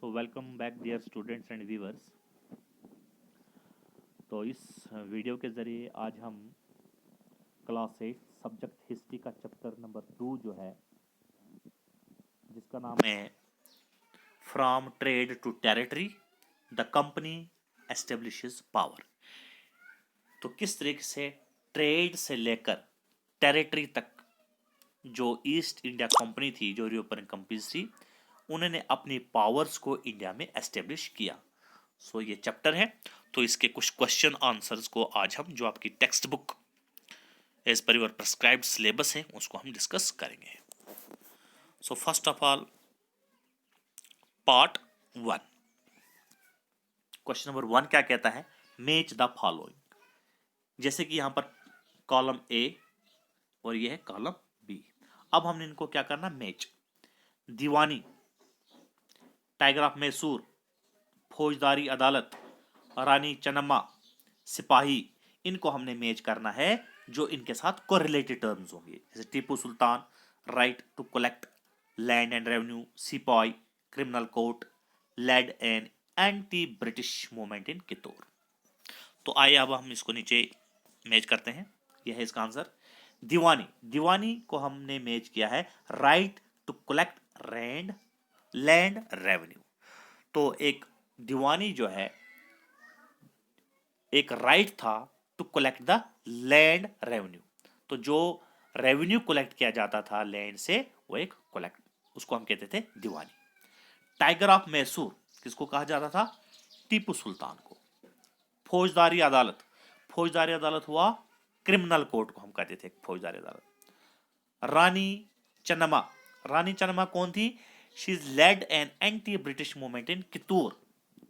So welcome back dear students and viewers. तो इस video के ज़रिए आज हम क्लास 8 सब्जेक्ट हिस्ट्री का चैप्टर नंबर 2 जो है, जिसका नाम है from trade to territory the company establishes power. तो किस तरीके से ट्रेड से लेकर टेरिटरी तक जो ईस्ट इंडिया कंपनी थी, जो यूरोपियन कंपनीज थी, उन्होंने अपनी पावर्स को इंडिया में एस्टेब्लिश किया। सो ये चैप्टर है, तो इसके कुछ क्वेश्चन आंसर्स को आज हम, जो आपकी text book as per your prescribed syllabus है, उसको हम डिस्कस करेंगे। So first of all part 1, question number 1 क्या कहता है? Match the following. जैसे कि यहां पर कॉलम ए और ये है कॉलम बी। अब हमने इनको क्या करना? Match. Deewani, tiger of Mysore, फौजदारी अदालत, रानी चन्नम्मा, सिपाही, इनको हमने मैच करना है जो इनके साथ कोरिलेटेड टर्म्स होंगे। जैसे Tipu Sultan, right to collect land and revenue, सिपाही, criminal court, led an anti British movement in Kittur. तो आइए अब हम इसको नीचे मैच करते हैं। यह है इसका आंसर। दीवानी, दीवानी को हमने मैच किया है right to collect land revenue. तो एक दीवानी जो है एक राइट था to collect the land revenue. तो जो रेवेन्यू कलेक्ट किया जाता था लैंड से, वो एक कलेक्ट, उसको हम कहते थे दीवानी। टाइगर ऑफ मैसूर किसको कहा जाता था? टीपू सुल्तान को। फौजदारी अदालत, फौजदारी अदालत हुआ क्रिमिनल कोर्ट को हम कहते थे फौजदारी अदालत। रानी चन्नम्मा, रानी चन्नम्मा कौन थी? She is led an anti British movement in Kittur.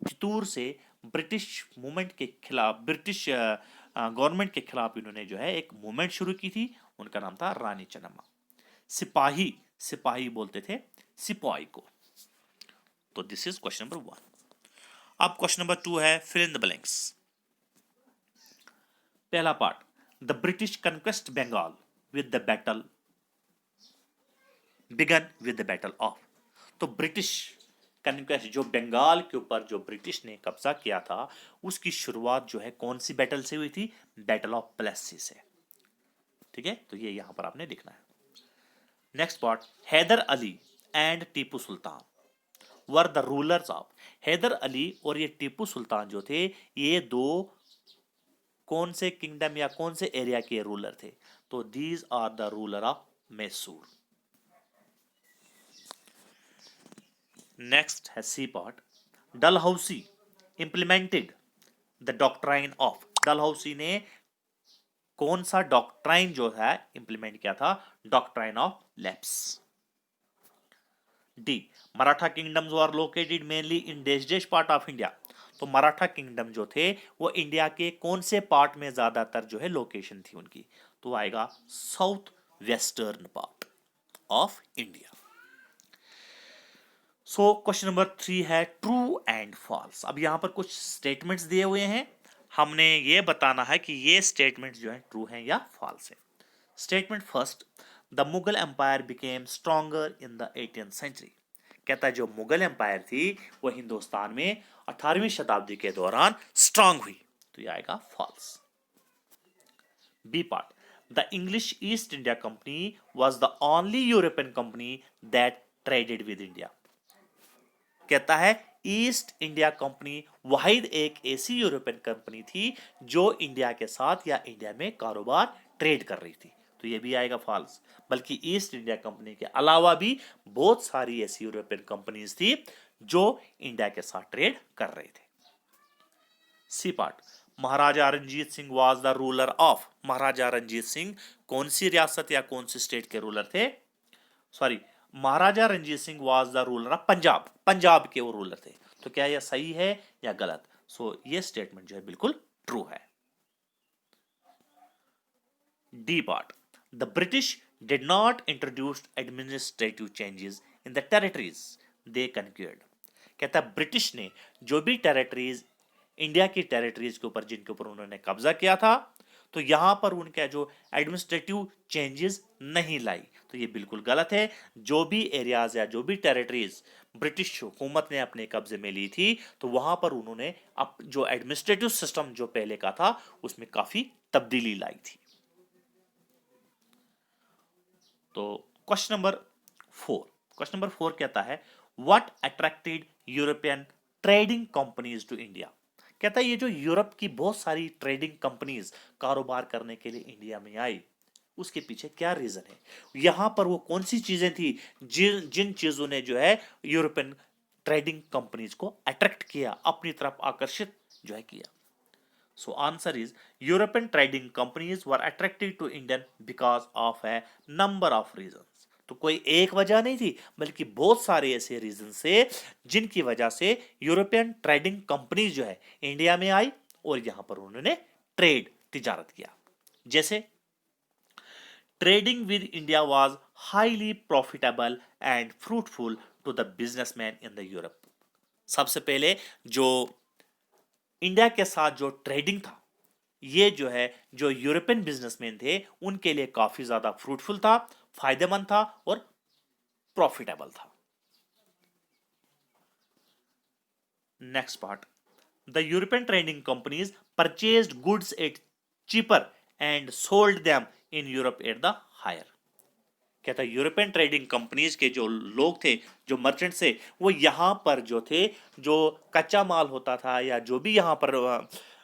Kittur से ब्रिटिश मूवमेंट के खिलाफ, ब्रिटिश गवर्नमेंट के खिलाफ इन्होंने जो है एक मूवमेंट शुरू की थी, उनका नाम था रानी चन्नम्मा। सिपाही, सिपाही बोलते थे सिपाही को। तो दिस इज क्वेश्चन नंबर 1। अब क्वेश्चन नंबर 2 है फिल इन द ब्लैंक्स। पहला part, the British conquest Bengal with the battle began with the battle of. तो ब्रिटिश कन्क्वेस्ट, जो बंगाल के ऊपर जो ब्रिटिश ने कब्जा किया था, उसकी शुरुआत जो है कौन सी बैटल से हुई थी? बैटल ऑफ प्लेसी से। ठीक है, तो ये यहां पर आपने लिखना है। Next part, Hyder Ali and Tipu Sultan were the rulers of. Hyder Ali और ये टीपू सुल्तान जो थे, ये दो कौन से किंगडम या कौन से एरिया के रूलर थे? तो these are the ruler of Mysore. Next है C part, Dalhousie implemented the doctrine of. Dalhousie ने कौन सा डॉक्ट्राइन जो है इंप्लीमेंट किया था? Doctrine of lapse. D, Maratha kingdoms were located mainly in देश पार्ट ऑफ इंडिया। तो मराठा किंगडम जो थे, वो इंडिया के कौन से पार्ट में ज्यादातर जो है लोकेशन थी उनकी? तो आएगा south western part of India. So question number 3 है ट्रू एंड फॉल्स। अब यहां पर कुछ स्टेटमेंट्स दिए हुए हैं, हमने ये बताना है कि ये स्टेटमेंट्स जो है ट्रू हैं या फॉल्स है। Statement first, the Mughal empire became stronger in the 18th century. कहता है जो मुगल एम्पायर थी वो हिंदुस्तान में 18वीं शताब्दी के दौरान स्ट्रांग हुई। तो ये आएगा false. B part, the English East India company was the only European company that traded with India. कहता है ईस्ट इंडिया कंपनी वाहिद एक ऐसी यूरोपियन कंपनी थी जो इंडिया के साथ या इंडिया में कारोबार ट्रेड कर रही थी। तो ये भी आएगा फॉल्स। बल्कि ईस्ट इंडिया कंपनी के अलावा भी बहुत सारी ऐसी यूरोपियन कंपनीज थी जो इंडिया के साथ ट्रेड कर रहे थे। C part, Maharaja Ranjit Singh was the ruler of. Maharaja Ranjit Singh कौन सी रियासत या कौन सी स्टेट के रूलर थे? Sorry, Maharaja Ranjit Singh was the ruler of Punjab. Punjab के वो रूलर थे। तो क्या यह सही है या गलत? सो ये स्टेटमेंट जो है बिल्कुल ट्रू है। D part, the British did not introduce administrative changes in the territories they conquered. कहता है ब्रिटिश ने जो भी टेरिटरीज, इंडिया की टेरिटरीज के ऊपर जिनके ऊपर उन्होंने कब्जा किया था, तो यहां पर उनका जो एडमिनिस्ट्रेटिव चेंजेस नहीं लाई। तो ये बिल्कुल गलत है। जो भी एरियाज या जो भी टेरिटरीज ब्रिटिश हुकूमत ने अपने कब्जे में ली थी, तो वहां पर उन्होंने जो एडमिनिस्ट्रेटिव सिस्टम जो पहले का था उसमें काफी तब्दीली लाई थी। तो क्वेश्चन नंबर 4 कहता है, what attracted European trading companies to India. कहता है ये जो यूरोप की बहुत सारी ट्रेडिंग कंपनीज कारोबार करने के लिए इंडिया में आई, उसके पीछे क्या रीजन है, यहां पर वो कौन सी चीजें थी जिन जिन चीजों ने जो है यूरोपियन ट्रेडिंग कंपनीज को अट्रैक्ट किया, अपनी तरफ आकर्षित जो है किया। So answer is European trading companies were attracted to Indian because of a number of reasons. तो कोई एक वजह नहीं थी, बल्कि बहुत सारे ऐसे रीजन से जिनकी वजह से यूरोपियन ट्रेडिंग कंपनीज जो है इंडिया में आई और यहां पर उन्होंने तिजारत किया। जैसे trading with India was highly profitable and fruitful to the businessman in the Europe. सबसे पहले जो इंडिया के साथ जो ट्रेडिंग था, ये जो है जो यूरोपियन बिजनेसमैन थे उनके लिए काफी ज्यादा फ्रूटफुल था, फायदेमंद था और प्रॉफिटेबल था। Next part, the European trading companies purchased goods at cheaper and sold them in Europe at the higher. कहता है यूरोपियन ट्रेडिंग कंपनीज के जो लोग थे, जो मर्चेंट थे, वो यहाँ पर जो थे, जो कच्चा माल होता था या जो भी यहाँ पर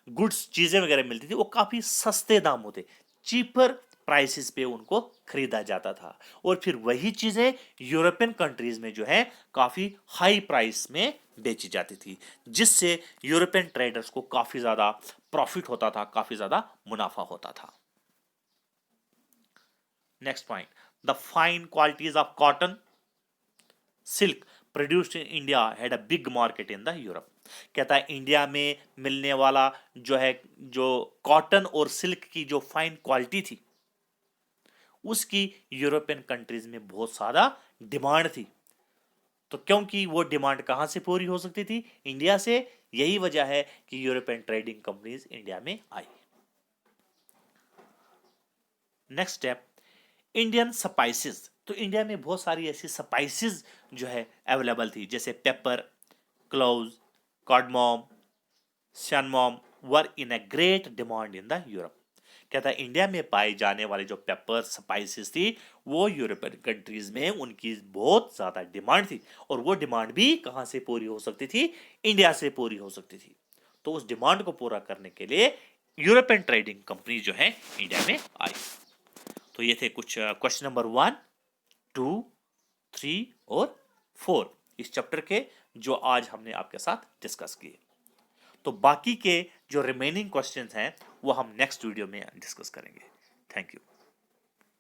गुड्स चीजें वगैरह मिलती थी, वो काफी सस्ते दाम होते, चीपर प्राइसेस पे उनको खरीदा जाता था और फिर वही चीजें यूरोपियन कंट्रीज में जो है काफी हाई प्राइस में बेची जाती थी, जिससे यूरोपियन ट्रेडर्स को काफी ज्यादा प्रॉफिट होता था, काफी ज्यादा मुनाफा होता था। Next point, the fine qualities of cotton silk produced in India had a big market in the Europe. कहता है इंडिया में मिलने वाला जो है जो कॉटन और सिल्क की जो फाइन क्वालिटी थी, उसकी यूरोपियन कंट्रीज में बहुत सारा डिमांड थी। तो क्योंकि वो डिमांड कहां से पूरी हो सकती थी, इंडिया से, यही वजह है कि यूरोपियन ट्रेडिंग कंपनीज इंडिया में आई। Next step, Indian spices. तो इंडिया में बहुत सारी ऐसी स्पाइसेस जो है अवेलेबल थी, जैसे paper, cloves, cardamom, cinnamon were in a great demand in the Europe. कहता है इंडिया में पाई जाने वाले जो पेपर स्पाइसेस थी, वो यूरोपियन कंट्रीज में उनकी बहुत ज्यादा डिमांड थी और वो डिमांड भी कहां से पूरी हो सकती थी, इंडिया से पूरी हो सकती थी। तो उस डिमांड को पूरा करने के लिए यूरोपियन ट्रेडिंग कंपनी जो है इंडिया में आई। तो ये थे कुछ क्वेश्चन नंबर 1, 2, 3 और 4 इस चैप्टर के, जो आज हमने आपके साथ डिस्कस किए। तो बाकी के जो रिमेनिंग क्वेश्चंस हैं वो हम नेक्स्ट वीडियो में डिस्कस करेंगे। Thank you.